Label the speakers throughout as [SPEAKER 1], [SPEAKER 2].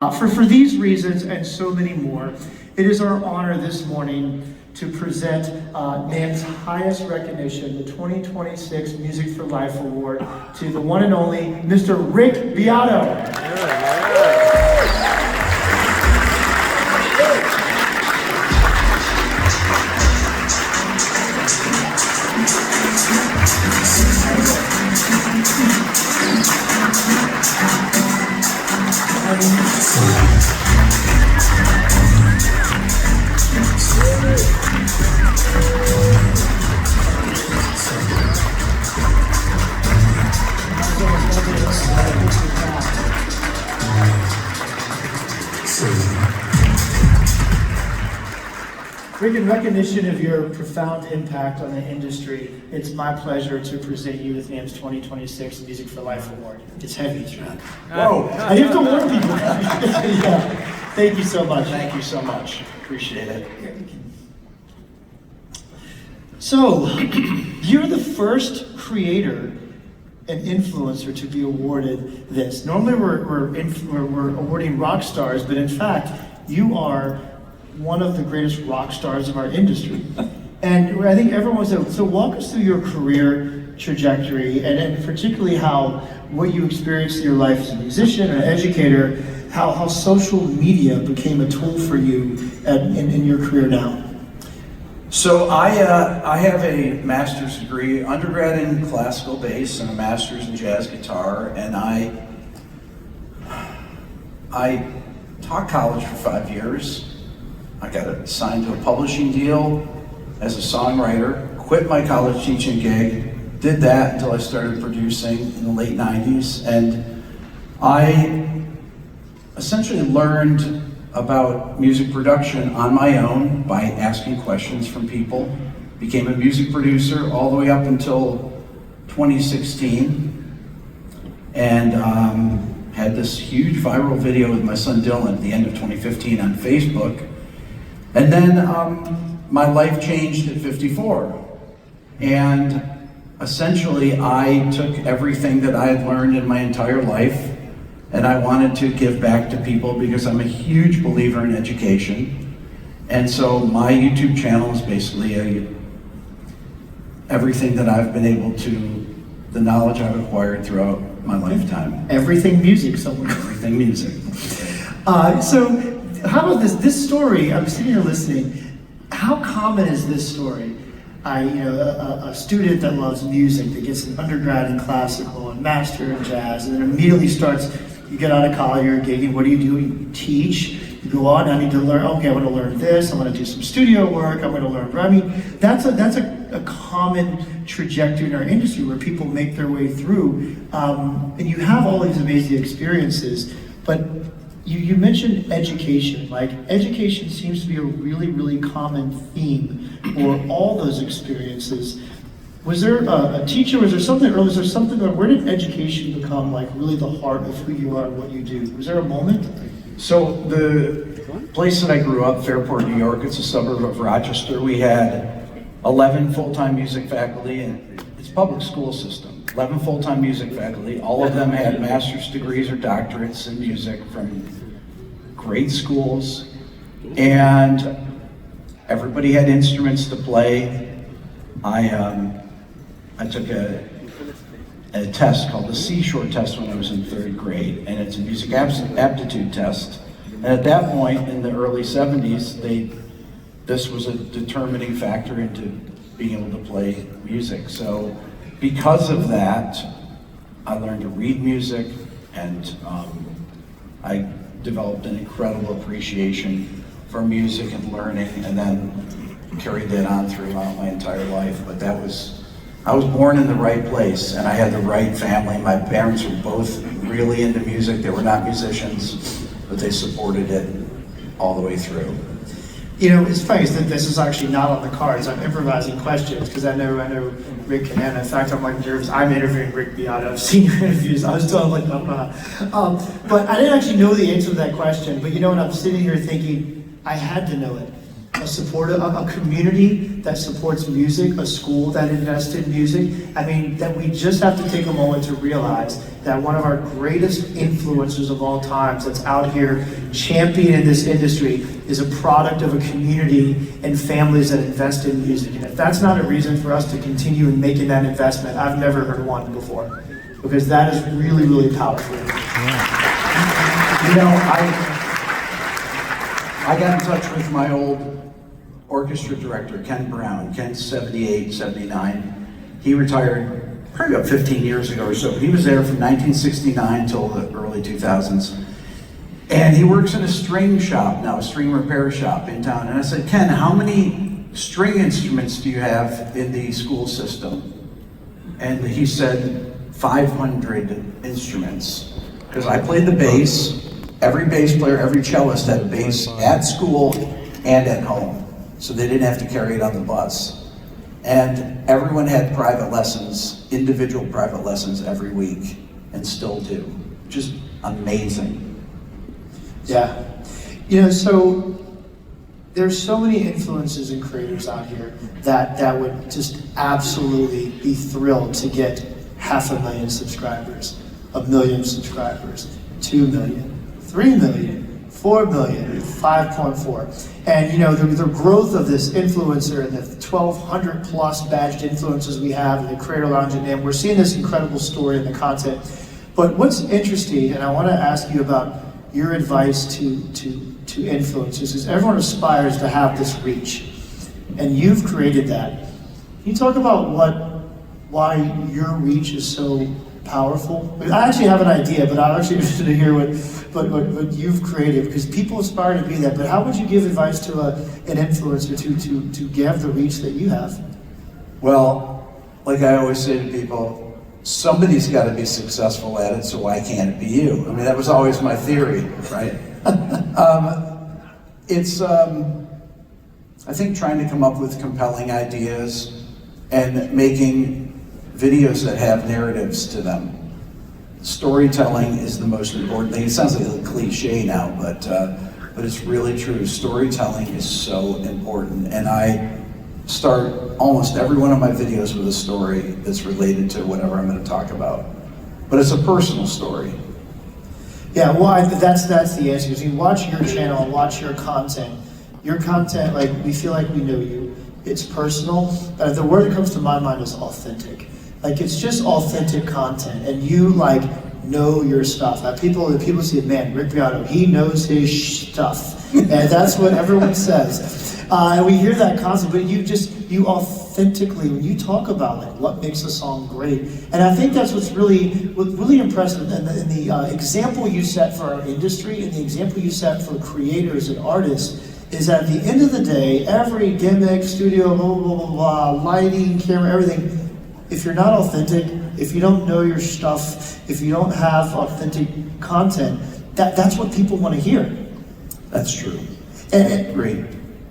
[SPEAKER 1] For these reasons and so many more, it is our honor this morning to present NAMM's highest recognition, the 2026 Music for Life Award, to the one and only Mr. Rick Beato. Rick, in recognition of your profound impact on the industry, it's my pleasure to present you with NAMM's 2026 Music for Life Award. It's heavy, it's right? Whoa! I have to warn people. Yeah. Thank you so much.
[SPEAKER 2] Thank you so much. Appreciate it.
[SPEAKER 1] So, you're the first creator and influencer to be awarded this. Normally we're awarding rock stars, but in fact, you are one of the greatest rock stars of our industry. And I think everyone said, so walk us through your career trajectory and particularly how what you experienced in your life as a musician and an educator, how social media became a tool for you in your career now.
[SPEAKER 2] So I have a master's degree, undergrad in classical bass and a master's in jazz guitar, and I taught college for 5 years. I got assigned to a publishing deal as a songwriter, quit my college teaching gig, did that until I started producing in the late 90s, and I essentially learned about music production on my own by asking questions from people, became a music producer all the way up until 2016, and had this huge viral video with my son Dylan at the end of 2015 on Facebook. And then my life changed at 54. And essentially I took everything that I had learned in my entire life and I wanted to give back to people because I'm a huge believer in education. And so my YouTube channel is basically everything that I've been able to, the knowledge I've acquired throughout my lifetime.
[SPEAKER 1] Everything music,
[SPEAKER 2] Everything music.
[SPEAKER 1] So, how about this story? I'm sitting here listening. How common is this story? A student that loves music, that gets an undergrad in classical and master in jazz, and then immediately starts. You get out of college, you're gigging. What do? You teach. You go on. I need to learn. Okay, I want to learn this. I want to do some studio work. I'm going to learn. I mean, that's a common trajectory in our industry where people make their way through, and you have all these amazing experiences, but. You mentioned education. Like, education seems to be a really, really common theme for all those experiences. Was there a teacher, was there something, or was there something, where did education become like really the heart of who you are and what you do? Was there a moment?
[SPEAKER 2] So the place that I grew up, Fairport, New York, it's a suburb of Rochester. We had 11 full-time music faculty, and it's a public school system. 11 full-time music faculty. All of them had master's degrees or doctorates in music from great schools, and everybody had instruments to play. I took a test called the Seashore test when I was in 3rd grade, and it's a music aptitude test. And at that point in the early 70s, this was a determining factor into being able to play music. So because of that, I learned to read music, and I developed an incredible appreciation for music and learning, and then carried that on throughout my entire life. But I was born in the right place, and I had the right family. My parents were both really into music. They were not musicians, but they supported it all the way through.
[SPEAKER 1] You know, it's funny that this is actually not on the cards. I'm improvising questions because I know Rick can handle. In fact, I'm like nervous. I'm interviewing Rick Beato. I've seen your interviews. I was still like, but I didn't actually know the answer to that question. But you know what? I'm sitting here thinking, I had to know it. a community that supports music, a school that invests in music. I mean, that we just have to take a moment to realize that one of our greatest influencers of all times that's out here championing this industry is a product of a community and families that invest in music. And if that's not a reason for us to continue in making that investment, I've never heard one before. Because that is really, really powerful.
[SPEAKER 2] Yeah. You know, I got in touch with my old orchestra director, Ken Brown. Ken's 78, 79. He retired probably about 15 years ago or so. He was there from 1969 till the early 2000s. And he works in a string shop now, a string repair shop in town. And I said, Ken, how many string instruments do you have in the school system? And he said, 500 instruments. Because I played the bass. Every bass player, every cellist had a bass at school and at home. So they didn't have to carry it on the bus. And everyone had private lessons, individual private lessons every week, and still do. Just amazing.
[SPEAKER 1] Yeah. You know, so there's so many influencers and creators out here that would just absolutely be thrilled to get 500,000 subscribers, 1 million subscribers, 2 million. 3 million, 4 million, 5.4. And you know, the growth of this influencer and the 1,200 plus badged influencers we have in the Creator Lounge and NAMM, we're seeing this incredible story in the content. But what's interesting, and I want to ask you about your advice to influencers, is everyone aspires to have this reach. And you've created that. Can you talk about why your reach is so powerful? I actually have an idea, but I'm actually interested to hear what you've created, because people aspire to be that. But how would you give advice to an influencer to give the reach that you have?
[SPEAKER 2] Well, like I always say to people, somebody's got to be successful at it, so why can't it be you? I mean, that was always my theory, right? I think trying to come up with compelling ideas and making videos that have narratives to them. Storytelling is the most important thing. It sounds like a cliche now, but it's really true. Storytelling is so important, and I start almost every one of my videos with a story that's related to whatever I'm going to talk about. But it's a personal story.
[SPEAKER 1] Yeah, well, that's the answer. Because you watch your channel, watch your content. Your content, like, we feel like we know you. It's personal. The word that comes to my mind is authentic. Like, it's just authentic content, and you like know your stuff. People see, man, Rick Beato, he knows his stuff, and that's what everyone says. And we hear that constantly. But you authentically, when you talk about like what makes a song great, and I think that's what's really impressive. And the example you set for our industry, and the example you set for creators and artists, is at the end of the day, every gimmick, studio, blah blah blah blah, lighting, camera, everything. If you're not authentic, if you don't know your stuff, if you don't have authentic content, that's what people want to hear.
[SPEAKER 2] That's true.
[SPEAKER 1] And
[SPEAKER 2] great.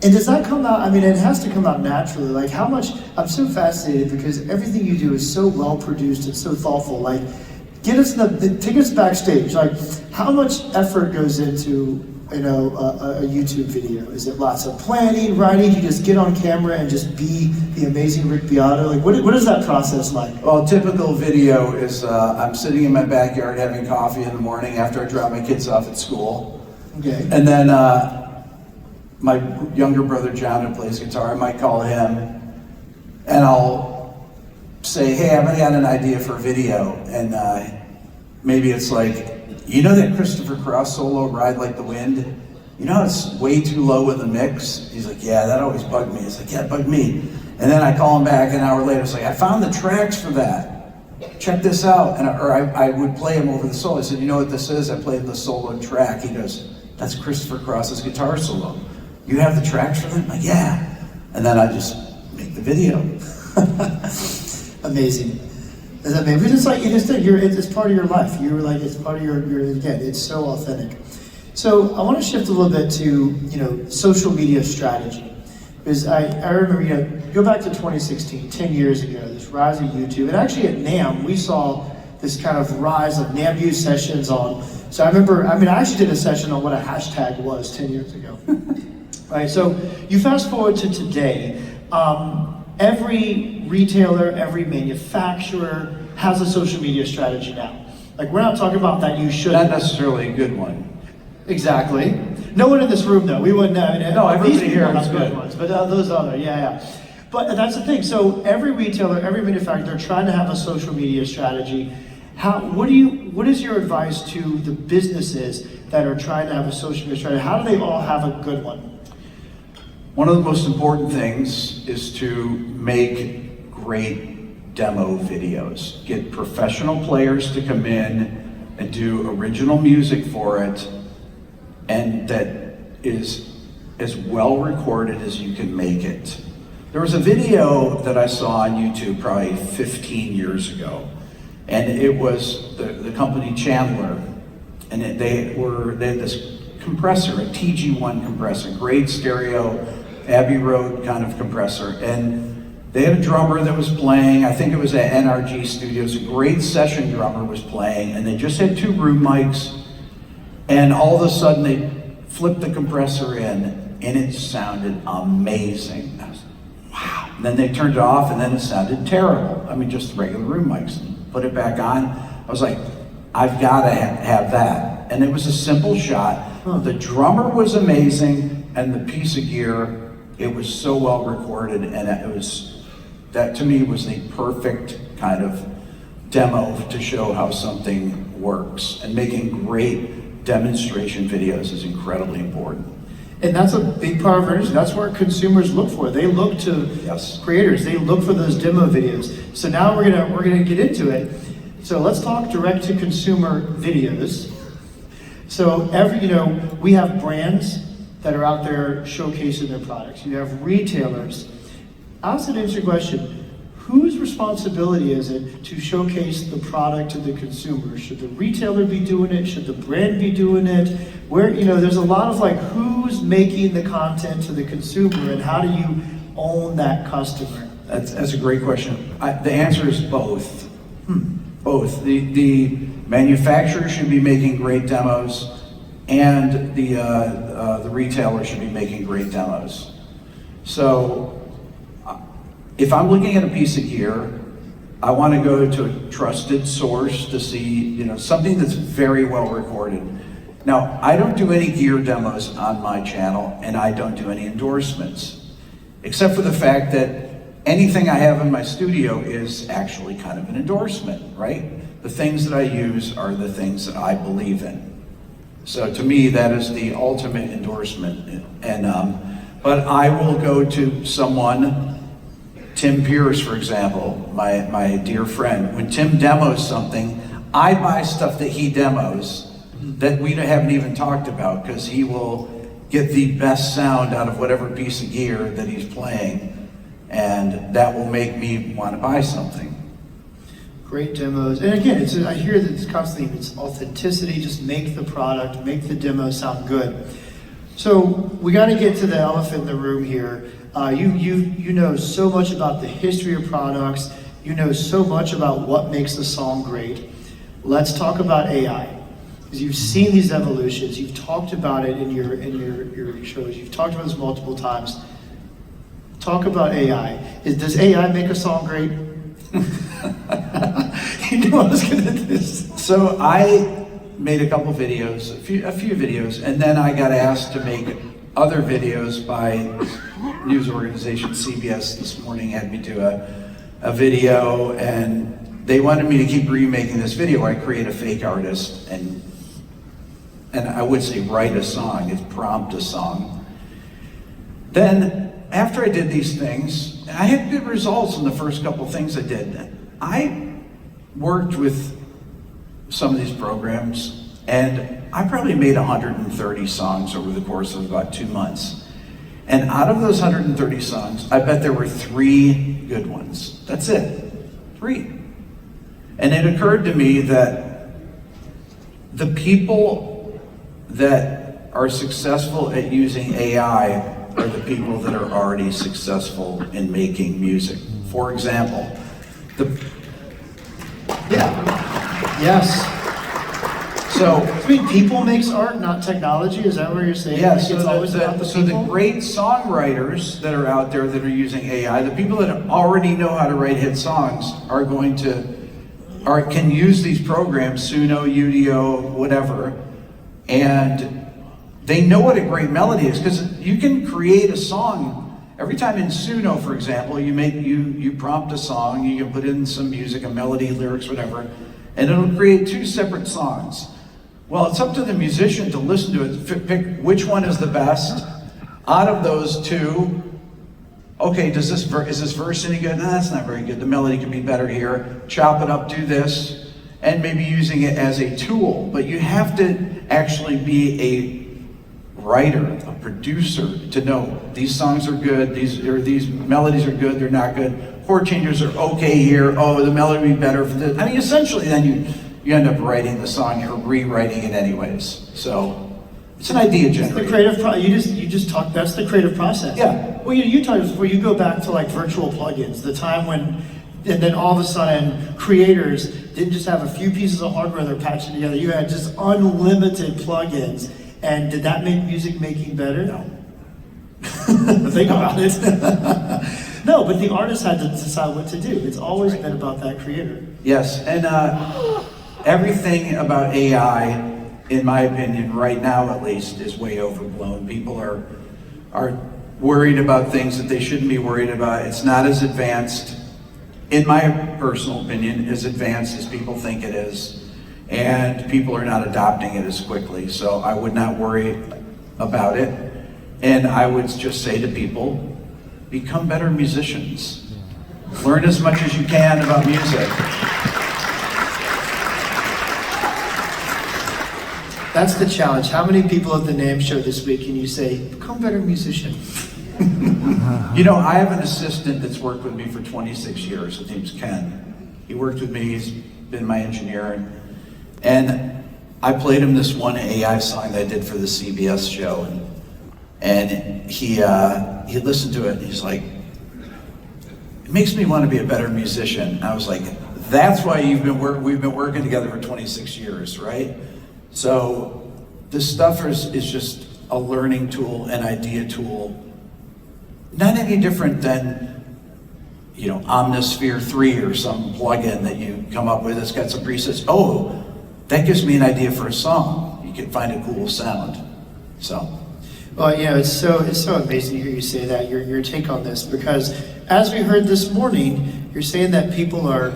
[SPEAKER 1] And does that come out? I mean, it has to come out naturally. Like, how much? I'm so fascinated because everything you do is so well produced and so thoughtful. Like, take us backstage. Like, how much effort goes into a YouTube video? Is it lots of planning, writing? You just get on camera and just be the amazing Rick Beato? Like, what is that process like?
[SPEAKER 2] Well, typical video is I'm sitting in my backyard having coffee in the morning after I drop my kids off at school.
[SPEAKER 1] Okay.
[SPEAKER 2] And then my younger brother John, who plays guitar, I might call him and I'll say, hey, I've got an idea for a video. And maybe it's like, you know that Christopher Cross solo, Ride Like the Wind? You know it's way too low in the mix? He's like, yeah, that always bugged me. He's like, yeah, it bugged me. And then I call him back an hour later. It's like, I found the tracks for that. Check this out. And I would play him over the solo. I said, you know what this is? I played the solo track. He goes, that's Christopher Cross's guitar solo. You have the tracks for that? I'm like, yeah. And then I just make the video.
[SPEAKER 1] Amazing. Is that maybe it's like it's part of your life. You're like, it's part of your again, it's so authentic. So I want to shift a little bit to social media strategy. Because I remember, go back to 2016, 10 years ago, this rise of YouTube. And actually at NAMM, we saw this kind of rise of NAMM U sessions on. So I actually did a session on what a hashtag was 10 years ago. All right, so you fast forward to today, every retailer, every manufacturer has a social media strategy now. Like, we're not talking about that you should.
[SPEAKER 2] Not necessarily a good one.
[SPEAKER 1] Exactly. No one in this room, though. We wouldn't have.
[SPEAKER 2] No, everybody
[SPEAKER 1] these
[SPEAKER 2] here
[SPEAKER 1] people
[SPEAKER 2] is
[SPEAKER 1] have
[SPEAKER 2] good.
[SPEAKER 1] ones, but those other, yeah. But that's the thing. So every retailer, every manufacturer, they're trying to have a social media strategy. What is your advice to the businesses that are trying to have a social media strategy? How do they all have a good one?
[SPEAKER 2] One of the most important things is to make great demo videos. Get professional players to come in and do original music for it, and that is as well recorded as you can make it. There was a video that I saw on YouTube probably 15 years ago, and it was the company Chandler, and they had this compressor, a TG1 compressor, great stereo, Abbey Road kind of compressor, and they had a drummer that was playing. I think it was at NRG Studios. A great session drummer was playing, and they just had 2 room mics, and all of a sudden they flipped the compressor in, and it sounded amazing. I was like, wow. And then they turned it off, and then it sounded terrible. I mean, just regular room mics. Put it back on. I was like, I've got to have that. And it was a simple shot. The drummer was amazing, and the piece of gear, it was so well recorded, and that to me was the perfect kind of demo to show how something works. And making great demonstration videos is incredibly important.
[SPEAKER 1] And that's a big part of our industry. That's what consumers look for. They look to creators. They look for those demo videos. So now we're gonna get into it. So let's talk direct to consumer videos. So we have brands that are out there showcasing their products. You have retailers. I'll ask an interesting question. Whose responsibility is it to showcase the product to the consumer? Should the retailer be doing it? Should the brand be doing it? There's a lot of who's making the content to the consumer, and how do you own that customer?
[SPEAKER 2] That's a great question. The answer is both. Both. The manufacturer should be making great demos, and the retailer should be making great demos. So if I'm looking at a piece of gear, I want to go to a trusted source to see something that's very well recorded. Now, I don't do any gear demos on my channel, and I don't do any endorsements, except for the fact that anything I have in my studio is actually kind of an endorsement, right? The things that I use are the things that I believe in. So to me, that is the ultimate endorsement. But I will go to someone, Tim Pierce, for example, my dear friend. When Tim demos something, I buy stuff that he demos that we haven't even talked about, because he will get the best sound out of whatever piece of gear that he's playing, and that will make me want to buy something.
[SPEAKER 1] Great demos. And again, I hear that it's constantly, it's authenticity, just make the product, make the demo sound good. So we got to get to the elephant in the room here. You know so much about the history of products. You know so much about what makes a song great. Let's talk about AI. Because you've seen these evolutions. You've talked about it in your shows. You've talked about this multiple times. Talk about AI. Does AI make a song great? You knew I was gonna do this.
[SPEAKER 2] So I made a couple videos, a few videos, and then I got asked to make other videos by news organization CBS this morning. Had me do a video, and they wanted me to keep remaking this video where I create a fake artist and I would say write a song, prompt a song. Then after I did these things, I had good results in the first couple things I did. I worked with some of these programs, and I probably made 130 songs over the course of about 2 months. And out of those 130 songs, I bet there were 3 good ones. That's it, 3. And it occurred to me that the people that are successful at using AI are the people that are already successful in making music. For example, So,
[SPEAKER 1] I mean, people makes art, not technology. Is that what you're saying?
[SPEAKER 2] yeah,
[SPEAKER 1] Like,
[SPEAKER 2] so
[SPEAKER 1] it's always about the
[SPEAKER 2] the
[SPEAKER 1] people?
[SPEAKER 2] great songwriters that are out there that are using AI, the people that already know how to write hit songs are going to, can use these programs, Suno, Udio, whatever, and they know what a great melody is, because you can create a song. Every time in Suno, for example, you prompt a song, you can put in some music, a melody, lyrics, whatever, and it'll create two separate songs. Well, it's up to the musician to listen to it, pick which one is the best. Out of those two, okay, is this verse any good? No, that's not very good. The melody can be better here. Chop it up, do this, and maybe using it as a tool. But you have to actually be a writer, a producer, to know these songs are good, these melodies are good, they're not good. Chord changes are okay here. Oh, the melody would be better for this. I mean, essentially, then you end up writing the song or rewriting it anyways. So it's an idea generator.
[SPEAKER 1] The creative you just talked. That's the creative process.
[SPEAKER 2] Yeah.
[SPEAKER 1] Well, you talked before. You go back to like virtual plugins, the time when, and then all of a sudden, creators didn't just have a few pieces of hardware they're patching together. You had just unlimited plugins. And did that make music making better? No. Think about it. No, but the artist had to decide what to do. It's always been about that creator.
[SPEAKER 2] Yes, and everything about AI, in my opinion, right now at least, is way overblown. People are worried about things that they shouldn't be worried about. It's not as advanced, in my personal opinion, as advanced as people think it is. And people are not adopting it as quickly. So I would not worry about it. And I would just say to people, become better musicians. Learn as much as you can about music.
[SPEAKER 1] That's the challenge. How many people at the NAMM show this week can you say, become a better musician?
[SPEAKER 2] You know, I have an assistant that's worked with me for 26 years. His name's Ken. He worked with me, he's been my engineer. And I played him this one AI song that I did for the CBS show, and he listened to it, and he's like, it makes me want to be a better musician. And I was like, that's why we've been working together for 26 years, right? So this stuff is just a learning tool, an idea tool, not any different than, you know, Omnisphere 3 or some plugin that you come up with that's got some presets. Oh, that gives me an idea for a song. You can find a cool sound. So,
[SPEAKER 1] well, you know, it's so amazing to hear you say that, your take on this, because as we heard this morning, you're saying that people are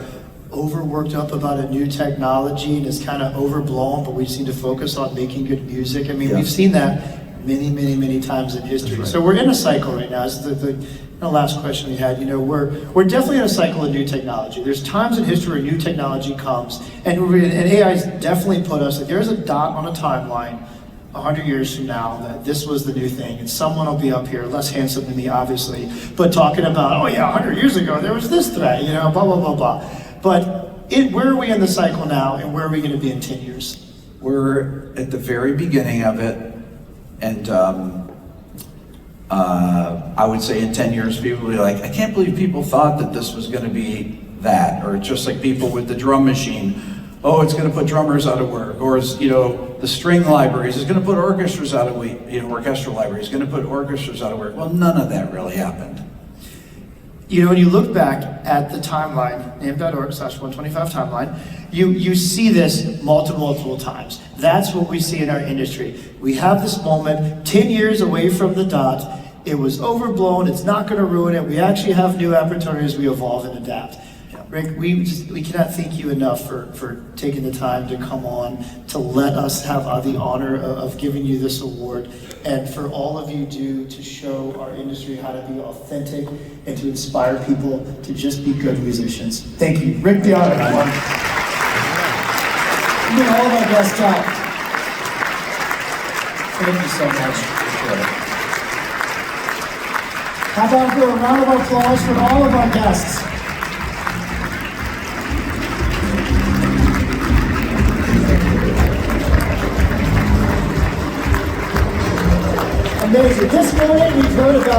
[SPEAKER 1] overworked up about a new technology and it's kind of overblown, but we just need to focus on making good music. I mean,
[SPEAKER 2] yeah.
[SPEAKER 1] We've seen that many times in history. Right. So we're in a cycle right now. It's the last question we had. You know, we're definitely in a cycle of new technology. There's times in history where new technology comes, and AI's definitely put us, like, there's a dot on a timeline 100 years from now that this was the new thing, and someone will be up here, less handsome than me, obviously, but talking about, oh yeah, 100 years ago there was this threat, you know, blah, blah, blah, blah. But where are we in the cycle now, and where are we going to be in 10 years?
[SPEAKER 2] We're at the very beginning of it, and I would say in 10 years, people will be like, I can't believe people thought that this was going to be that. Or just like people with the drum machine, oh, it's going to put drummers out of work. Or, you know, the string libraries is going to put orchestras out of work. You know, orchestral libraries is going to put orchestras out of work. Well, none of that really happened.
[SPEAKER 1] You know, when you look back at the timeline, NAMM.org/125 timeline, you see this multiple times. That's what we see in our industry. We have this moment 10 years away from the dot. It was overblown. It's not going to ruin it. We actually have new opportunities. We evolve and adapt. Rick, we cannot thank you enough for taking the time to come on, to let us have the honor of giving you this award, and for all of you do to show our industry how to be authentic and to inspire people to just be good musicians. Thank you. Rick Beato, everyone. You did all of our best job. Thank you so much. How about a round of applause for all of our guests? Amazing. This morning we've heard about